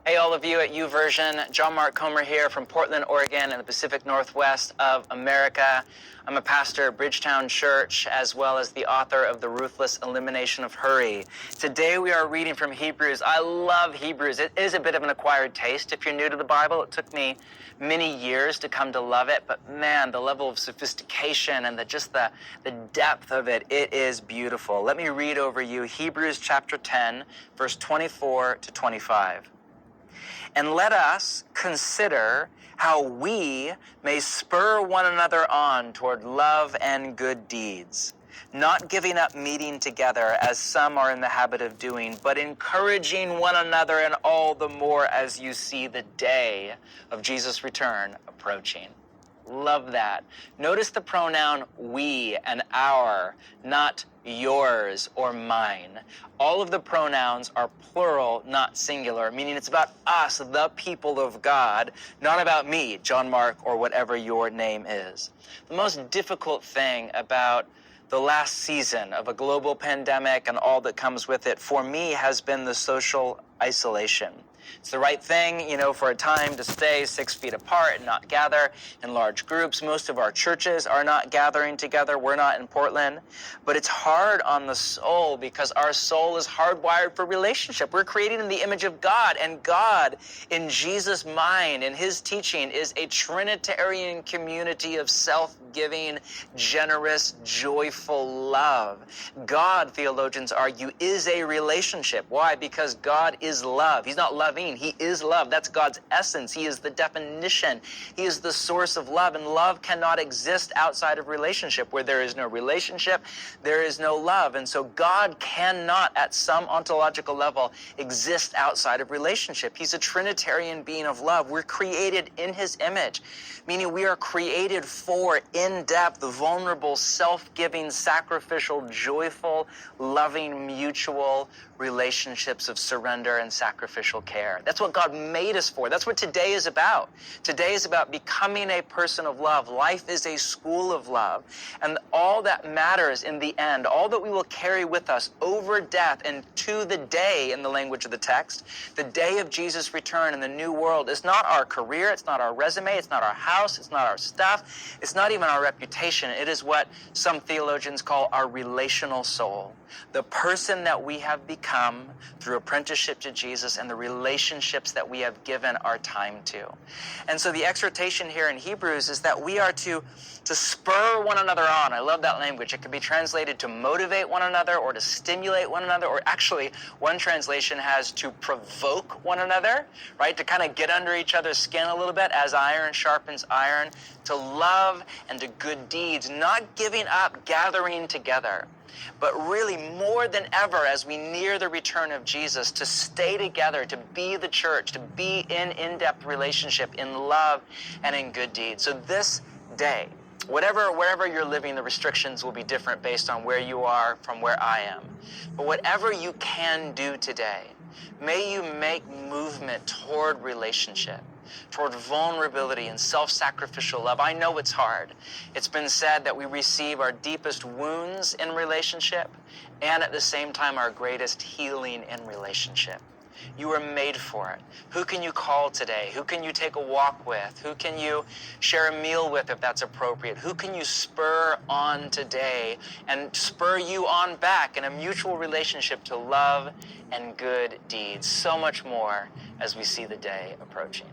Hey, all of you at YouVersion. John Mark Comer here from Portland, Oregon, and the Pacific Northwest of America. I'm a pastor at Bridgetown Church, as well as the author of The Ruthless Elimination of Hurry. Today we are reading from Hebrews. I love Hebrews. It is a bit of an acquired taste if you're new to the Bible. It took me many years to come to love it, but man, the level of sophistication and the depth of it, it is beautiful. Let me read over you Hebrews chapter 10, verse 24 to 25. And let us consider how we may spur one another on toward love and good deeds, not giving up meeting together as some are in the habit of doing, but encouraging one another, and all the more as you see the day of Jesus' return approaching. Love that. Notice the pronoun we and our, not yours or mine. All of the pronouns are plural, not singular, meaning it's about us, the people of God, not about me, John Mark, or whatever your name is. The most difficult thing about the last season of a global pandemic and all that comes with it, for me, has been the social isolation. It's the right thing, for a time to stay 6 feet apart and not gather in large groups. Most of our churches are not gathering together. We're not in Portland. But it's hard on the soul because our soul is hardwired for relationship. We're created in the image of God, and God, in Jesus' mind, in his teaching, is a Trinitarian community of self-giving, generous, joyful love. God, theologians argue, is a relationship. Why? Because God is love. He's not loving. He is love. That's God's essence. He is the definition. He is the source of love, and love cannot exist outside of relationship. Where there is no relationship, there is no love. And so God cannot, at some ontological level, exist outside of relationship. He's a Trinitarian being of love. We're created in his image, meaning we are created for in-depth, vulnerable, self-giving, sacrificial, joyful, loving, mutual relationships of surrender and sacrificial care. That's what God made us for. That's what today is about. Today is about becoming a person of love. Life is a school of love. And all that matters in the end, all that we will carry with us over death and to the day, in the language of the text, the day of Jesus' return in the new world, is not our career, it's not our resume, it's not our house, it's not our stuff, it's not even our reputation. It is what some theologians call our relational soul. The person that we have become through apprenticeship to Jesus and the relationships that we have given our time to. And so the exhortation here in Hebrews is that we are to spur one another on. I love that language. It can be translated to motivate one another or to stimulate one another, or actually one translation has to provoke one another, right? To kind of get under each other's skin a little bit as iron sharpens iron, to love and to good deeds, not giving up gathering together, but really more than ever as we near the return of Jesus, to stay together, to be the church, to be in in-depth relationship, in love and in good deeds. So this day, wherever you're living, the restrictions will be different based on where you are from where I am. But whatever you can do today, may you make movement toward relationship, toward vulnerability and self-sacrificial love. I know it's hard. It's been said that we receive our deepest wounds in relationship and at the same time our greatest healing in relationship. You were made for it. Who can you call today? Who can you take a walk with? Who can you share a meal with if that's appropriate? Who can you spur on today and spur you on back in a mutual relationship to love and good deeds? So much more as we see the day approaching.